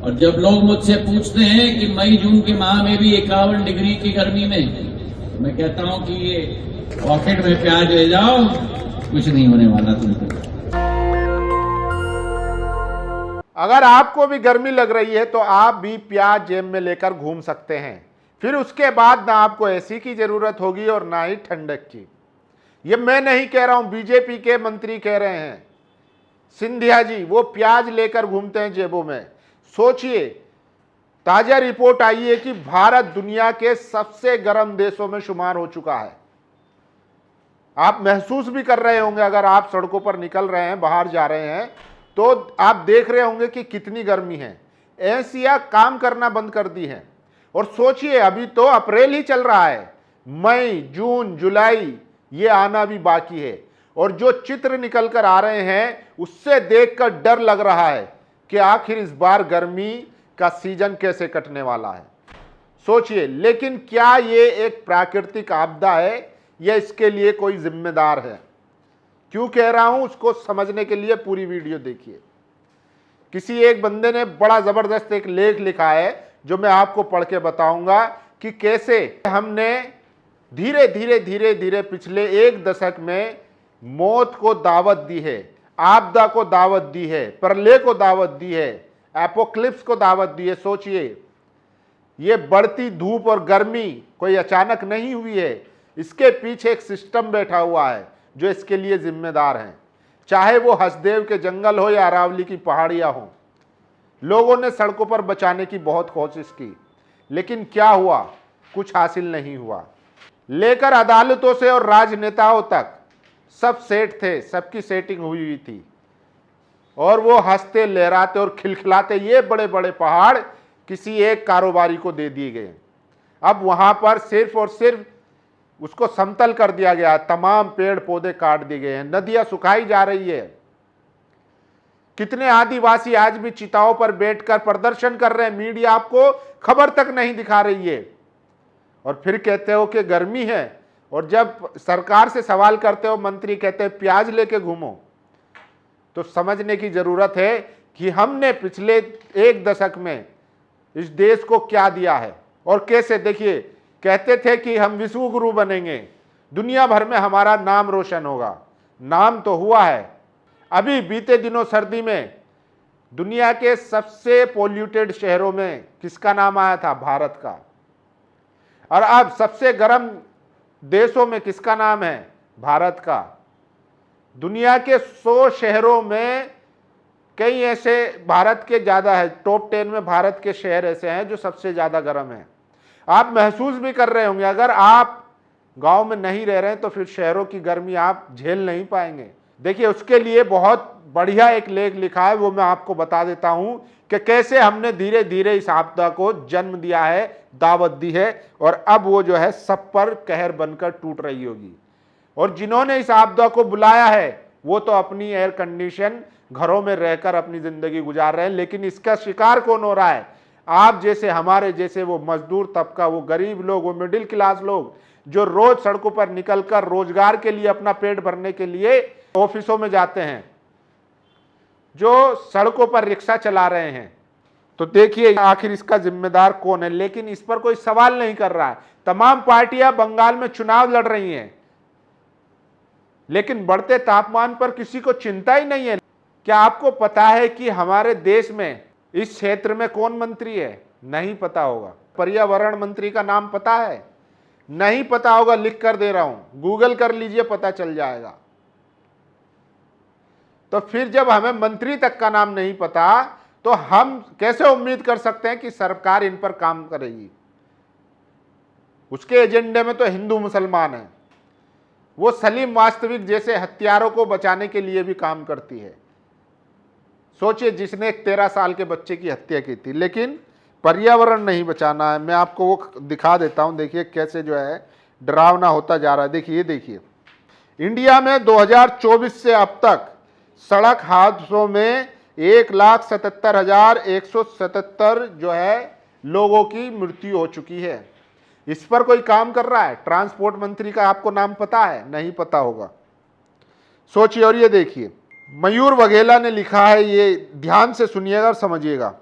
और जब लोग मुझसे पूछते हैं कि मई जून के माह में भी 51 डिग्री की गर्मी में, तो मैं कहता हूं कि ये पॉकेट में प्याज ले जाओ, कुछ नहीं होने वाला तुमको। अगर आपको भी गर्मी लग रही है तो आप भी प्याज जेब में लेकर घूम सकते हैं। फिर उसके बाद ना आपको एसी की जरूरत होगी और ना ही ठंडक की। ये मैं नहीं कह रहा हूं, बीजेपी के मंत्री कह रहे हैं, सिंधिया जी, वो प्याज लेकर घूमते हैं जेबों में। सोचिए, ताजा रिपोर्ट आई है कि भारत दुनिया के सबसे गर्म देशों में शुमार हो चुका है। आप महसूस भी कर रहे होंगे, अगर आप सड़कों पर निकल रहे हैं, बाहर जा रहे हैं, तो आप देख रहे होंगे कि कितनी गर्मी है। एसिया काम करना बंद कर दी है। और सोचिए, अभी तो अप्रैल ही चल रहा है, मई, जून, जुलाई ये आना भी बाकी है। और जो चित्र निकल कर आ रहे हैं उससे देखकर डर लग रहा है कि आखिर इस बार गर्मी का सीजन कैसे कटने वाला है। सोचिए, लेकिन क्या ये एक प्राकृतिक आपदा है या इसके लिए कोई जिम्मेदार है? क्यों कह रहा हूं, उसको समझने के लिए पूरी वीडियो देखिए। किसी एक बंदे ने बड़ा जबरदस्त एक लेख लिखा है जो मैं आपको पढ़ के बताऊंगा कि कैसे हमने धीरे धीरे धीरे धीरे पिछले एक दशक में मौत को दावत दी है, आपदा को दावत दी है, प्रलय को दावत दी है, एपोक्लिप्स को दावत दी है। सोचिए, ये बढ़ती धूप और गर्मी कोई अचानक नहीं हुई है, इसके पीछे एक सिस्टम बैठा हुआ है जो इसके लिए जिम्मेदार है। चाहे वो हसदेव के जंगल हो या अरावली की पहाड़ियां हो, लोगों ने सड़कों पर बचाने की बहुत कोशिश की, लेकिन क्या हुआ? कुछ हासिल नहीं हुआ। लेकर अदालतों से और राजनेताओं तक सब सेट थे, सबकी सेटिंग हुई हुई थी, और वो हंसते लहराते और खिलखिलाते ये बड़े बड़े पहाड़ किसी एक कारोबारी को दे दिए गए। अब वहां पर सिर्फ और सिर्फ उसको समतल कर दिया गया, तमाम पेड़ पौधे काट दिए गए हैं, नदियां सुखाई जा रही है। कितने आदिवासी आज भी चिताओं पर बैठकर प्रदर्शन कर रहे हैं, मीडिया आपको खबर तक नहीं दिखा रही है। और फिर कहते हो कि गर्मी है, और जब सरकार से सवाल करते हो, मंत्री कहते हैं प्याज लेके घूमो। तो समझने की जरूरत है कि हमने पिछले एक दशक में इस देश को क्या दिया है और कैसे। देखिए, कहते थे कि हम विश्व गुरु बनेंगे, दुनिया भर में हमारा नाम रोशन होगा। नाम तो हुआ है। अभी बीते दिनों सर्दी में दुनिया के सबसे पोल्यूटेड शहरों में किसका नाम आया था? भारत का। और अब सबसे गर्म देशों में किसका नाम है? भारत का। दुनिया के 100 शहरों में कई ऐसे भारत के ज्यादा है, टॉप 10 में भारत के शहर ऐसे हैं जो सबसे ज्यादा गर्म है। आप महसूस भी कर रहे होंगे, अगर आप गांव में नहीं रह रहे हैं तो फिर शहरों की गर्मी आप झेल नहीं पाएंगे। देखिए, उसके लिए बहुत बढ़िया एक लेख लिखा है, वो मैं आपको बता देता हूं कि कैसे हमने धीरे धीरे इस आपदा को जन्म दिया है, दावत दी है, और अब वो जो है सब पर कहर बनकर टूट रही होगी। और जिन्होंने इस आपदा को बुलाया है वो तो अपनी एयर कंडीशन घरों में रहकर अपनी जिंदगी गुजार रहे हैं, लेकिन इसका शिकार कौन हो रहा है? आप जैसे, हमारे जैसे वो मजदूर तबका, वो गरीब लोग, वो मिडिल क्लास लोग जो रोज सड़कों पर निकलकर रोजगार के लिए, अपना पेट भरने के लिए ऑफिसों में जाते हैं, जो सड़कों पर रिक्शा चला रहे हैं। तो देखिए आखिर इसका जिम्मेदार कौन है, लेकिन इस पर कोई सवाल नहीं कर रहा है। तमाम पार्टियां बंगाल में चुनाव लड़ रही हैं, लेकिन बढ़ते तापमान पर किसी को चिंता ही नहीं है। क्या आपको पता है कि हमारे देश में इस क्षेत्र में कौन मंत्री है? नहीं पता होगा। पर्यावरण मंत्री का नाम पता है? नहीं पता होगा। लिख कर दे रहा हूं, गूगल कर लीजिए, पता चल जाएगा। तो फिर जब हमें मंत्री तक का नाम नहीं पता तो हम कैसे उम्मीद कर सकते हैं कि सरकार इन पर काम करेगी? उसके एजेंडे में तो हिंदू मुसलमान है। वो सलीम वास्तविक जैसे हत्यारों को बचाने के लिए भी काम करती है। सोचिए, जिसने एक 13 साल के बच्चे की हत्या की थी, लेकिन पर्यावरण नहीं बचाना है। मैं आपको वो दिखा देता हूं, देखिए कैसे जो है डरावना होता जा रहा है। देखिए इंडिया में 2024 से अब तक सड़क हादसों में 1,77,177 जो है लोगों की मृत्यु हो चुकी है। इस पर कोई काम कर रहा है? ट्रांसपोर्ट मंत्री का आपको नाम पता है? नहीं पता होगा। सोचिए। और ये देखिए, मयूर वघेला ने लिखा है, ये ध्यान से सुनिएगा और समझिएगा।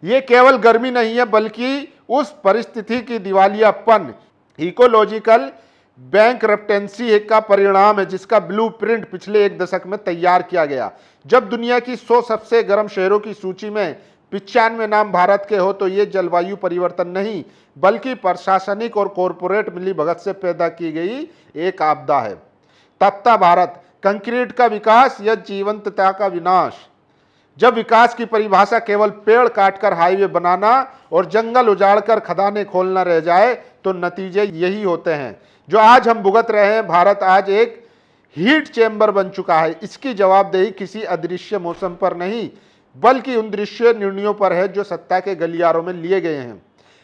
ये केवल गर्मी नहीं है बल्कि उस परिस्थिति की दिवालियापन, इकोलॉजिकल बैंकरप्टेंसी का परिणाम है जिसका ब्लूप्रिंट पिछले एक दशक में तैयार किया गया। जब दुनिया की 100 सबसे गर्म शहरों की सूची में 95 नाम भारत के हो तो ये जलवायु परिवर्तन नहीं बल्कि प्रशासनिक और कॉरपोरेट मिलीभगत से पैदा की गई एक आपदा है। तपता भारत, कंक्रीट का विकास या जीवंतता का विनाश। जब विकास की परिभाषा केवल पेड़ काटकर हाईवे बनाना और जंगल उजाड़कर खदानें खोलना रह जाए तो नतीजे यही होते हैं जो आज हम भुगत रहे हैं। भारत आज एक हीट चैम्बर बन चुका है। इसकी जवाबदेही किसी अदृश्य मौसम पर नहीं बल्कि उन दृश्य निर्णयों पर है जो सत्ता के गलियारों में लिए गए हैं।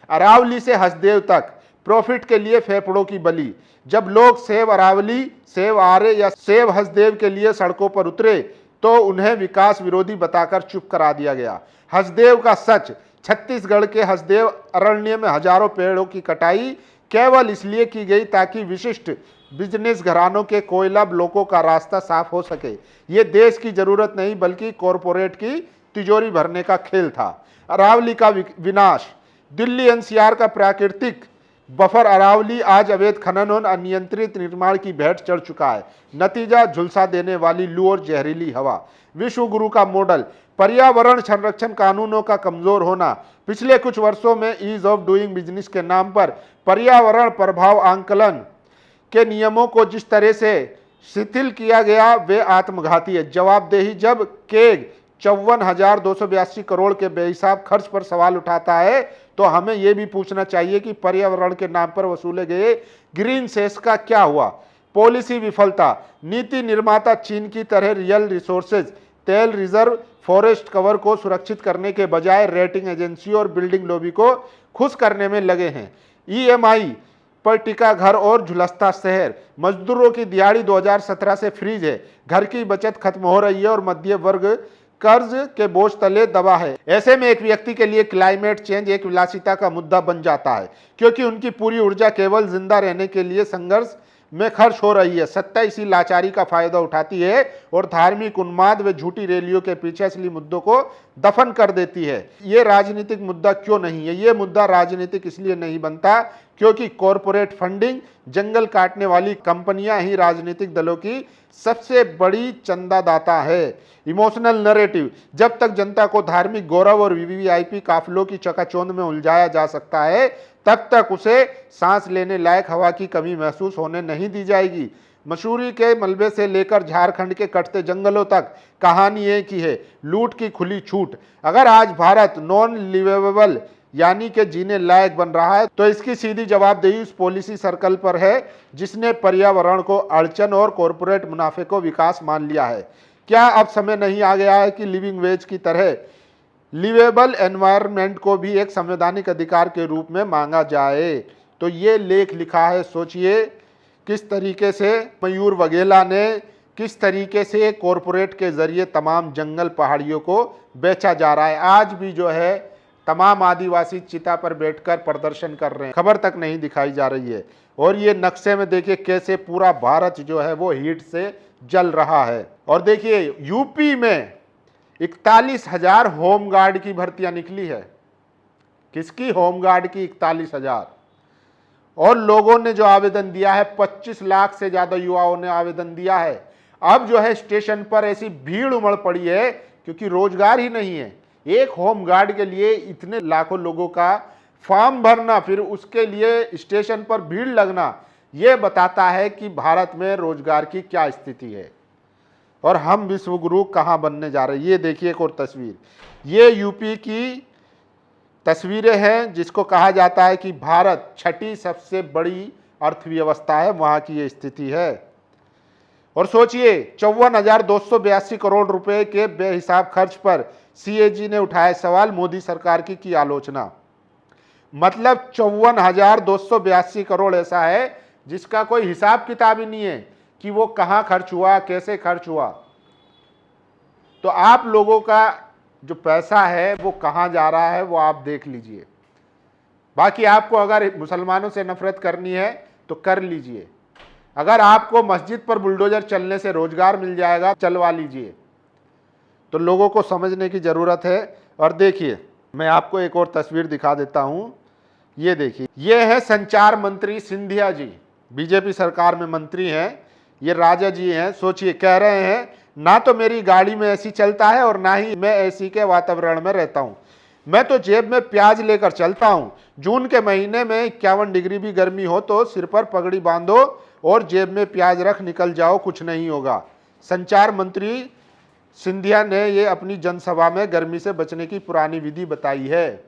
अरावली से हसदेव तक प्रॉफिट के लिए फेफड़ों की बलि। जब लोग सेव अरावली, सेव आरे या सेव हसदेव के लिए सड़कों पर उतरे तो उन्हें विकास विरोधी बताकर चुप करा दिया गया। हसदेव का सच, छत्तीसगढ़ के हसदेव अरण्य में हजारों पेड़ों की कटाई केवल इसलिए की गई ताकि विशिष्ट बिजनेस घरानों के कोयला ब्लॉकों का रास्ता साफ हो सके। ये देश की जरूरत नहीं बल्कि कॉरपोरेट की तिजोरी भरने का खेल था। अरावली का विनाश, दिल्ली एनसीआर का प्राकृतिक बफर अरावली आज अवैध खनन और अनियंत्रित निर्माण की भेंट चढ़ चुका है। नतीजा झुलसा देने वाली लू और जहरीली हवा। विश्व गुरु का मॉडल, पर्यावरण संरक्षण कानूनों का कमजोर होना। पिछले कुछ वर्षों में ईज ऑफ डूइंग बिजनेस के नाम पर पर्यावरण प्रभाव आंकलन के नियमों को जिस तरह से शिथिल किया गया वे आत्मघाती है। जवाबदेही, जब केग 54,282 करोड़ के बेहिसाब खर्च पर सवाल उठाता है तो हमें यह भी पूछना चाहिए कि पर्यावरण के नाम पर वसूले गए ग्रीन सेस का क्या हुआ। पॉलिसी विफलता, नीति निर्माता चीन की तरह रियल रिसोर्सेज, तेल रिजर्व, फॉरेस्ट कवर को सुरक्षित करने के बजाय रेटिंग एजेंसियों और बिल्डिंग लॉबी को खुश करने में लगे हैं। ईएमआई पर टिका घर और झुलसता शहर। मजदूरों की दिहाड़ी 2017 से फ्रीज है। घर की बचत खत्म हो रही है और मध्य वर्ग कर्ज के बोझ तले दबा है। ऐसे में एक व्यक्ति के लिए क्लाइमेट चेंज एक विलासिता का मुद्दा बन जाता है क्योंकि उनकी पूरी ऊर्जा केवल जिंदा रहने के लिए संघर्ष में खर्च हो रही है। सत्ता इसी लाचारी का फायदा उठाती है और धार्मिक उन्माद व झूठी रैलियों के पीछे असली मुद्दों को दफन कर देती है। ये राजनीतिक मुद्दा क्यों नहीं है? ये मुद्दा राजनीतिक इसलिए नहीं बनता क्योंकि कॉरपोरेट फंडिंग, जंगल काटने वाली कंपनियां ही राजनीतिक दलों की सबसे बड़ी चंदादाता है। इमोशनल नैरेटिव, जब तक जनता को धार्मिक गौरव और वीवीआईपी काफिलों की चकाचौंध में उलझाया जा सकता है तब तक उसे सांस लेने लायक हवा की कमी महसूस होने नहीं दी जाएगी। मसूरी के मलबे से लेकर झारखंड के कटते जंगलों तक कहानी एक ही है, लूट की खुली छूट। अगर आज भारत नॉन लिवेबल यानी कि जीने लायक बन रहा है तो इसकी सीधी जवाबदेही उस पॉलिसी सर्कल पर है जिसने पर्यावरण को अड़चन और कॉरपोरेट मुनाफे को विकास मान लिया है। क्या अब समय नहीं आ गया है कि लिविंग वेज की तरह लिवेबल एनवायरनमेंट को भी एक संवैधानिक अधिकार के रूप में मांगा जाए? तो ये लेख लिखा है, सोचिए किस तरीके से मयूर वघेला ने किस तरीके से कॉरपोरेट के जरिए तमाम जंगल पहाड़ियों को बेचा जा रहा है। आज भी जो है तमाम आदिवासी चिता पर बैठकर प्रदर्शन कर रहे हैं, खबर तक नहीं दिखाई जा रही है। और ये नक्शे में देखिए कैसे पूरा भारत जो है वो हीट से जल रहा है। और देखिए यूपी में 41,000 होमगार्ड की भर्तियां निकली है। किसकी? होमगार्ड की 41,000। और लोगों ने जो आवेदन दिया है 25 लाख से ज्यादा युवाओं ने आवेदन दिया है। अब जो है स्टेशन पर ऐसी भीड़ उमड़ पड़ी है क्योंकि रोजगार ही नहीं है। एक होमगार्ड के लिए इतने लाखों लोगों का फॉर्म भरना, फिर उसके लिए स्टेशन पर भीड़ लगना, यह बताता है कि भारत में रोजगार की क्या स्थिति है और हम विश्वगुरु कहां बनने जा रहे हैं। ये देखिए एक और तस्वीर, ये यूपी की तस्वीरें हैं जिसको कहा जाता है कि भारत छठी सबसे बड़ी अर्थव्यवस्था है, वहां की ये स्थिति है। और सोचिए 54,282 करोड़ रुपए के बेहिसाब खर्च पर सीएजी ने उठाया सवाल, मोदी सरकार की आलोचना। मतलब 54,282 करोड़ ऐसा है जिसका कोई हिसाब किताब ही नहीं है कि वो कहां खर्च हुआ, कैसे खर्च हुआ। तो आप लोगों का जो पैसा है वो कहां जा रहा है वो आप देख लीजिए। बाकी आपको अगर मुसलमानों से नफरत करनी है तो कर लीजिए, अगर आपको मस्जिद पर बुलडोजर चलने से रोजगार मिल जाएगा चलवा लीजिए। तो लोगों को समझने की जरूरत है। और देखिए मैं आपको एक और तस्वीर दिखा देता हूं, ये देखिए, ये है संचार मंत्री सिंधिया जी, बीजेपी सरकार में मंत्री हैं, ये राजा जी हैं। सोचिए, कह रहे हैं ना तो मेरी गाड़ी में एसी चलता है और ना ही मैं एसी के वातावरण में रहता हूं, मैं तो जेब में प्याज लेकर चलता हूं। जून के महीने में 51 डिग्री भी गर्मी हो तो सिर पर पगड़ी बांधो और जेब में प्याज रख निकल जाओ, कुछ नहीं होगा। संचार मंत्री सिंधिया ने ये अपनी जनसभा में गर्मी से बचने की पुरानी विधि बताई है।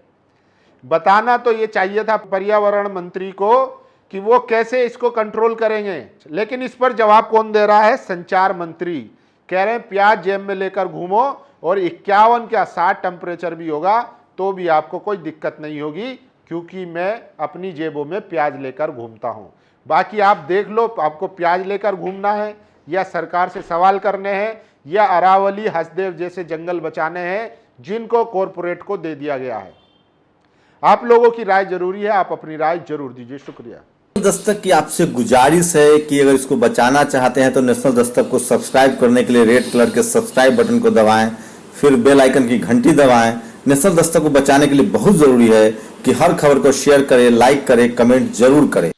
बताना तो ये चाहिए था पर्यावरण मंत्री को कि वो कैसे इसको कंट्रोल करेंगे, लेकिन इस पर जवाब कौन दे रहा है? संचार मंत्री। कह रहे हैं प्याज जेब में लेकर घूमो और 51 क्या 60 टेम्परेचर भी होगा तो भी आपको कोई दिक्कत नहीं होगी, क्योंकि मैं अपनी जेबों में प्याज लेकर घूमता हूं। बाकी आप देख लो, आपको प्याज लेकर घूमना है या सरकार से सवाल करने हैं या अरावली हसदेव जैसे जंगल बचाने हैं जिनको कॉरपोरेट को दे दिया गया है। आप लोगों की राय जरूरी है, आप अपनी राय जरूर दीजिए। शुक्रिया। दस्तक की आपसे गुजारिश है कि अगर इसको बचाना चाहते हैं तो नेशनल दस्तक को सब्सक्राइब करने के लिए रेड कलर के सब्सक्राइब बटन को दबाएं, फिर बेल आइकन की घंटी दबाएं। नेशनल दस्तक को बचाने के लिए बहुत जरूरी है कि हर खबर को शेयर करें, लाइक करें, कमेंट जरूर करें।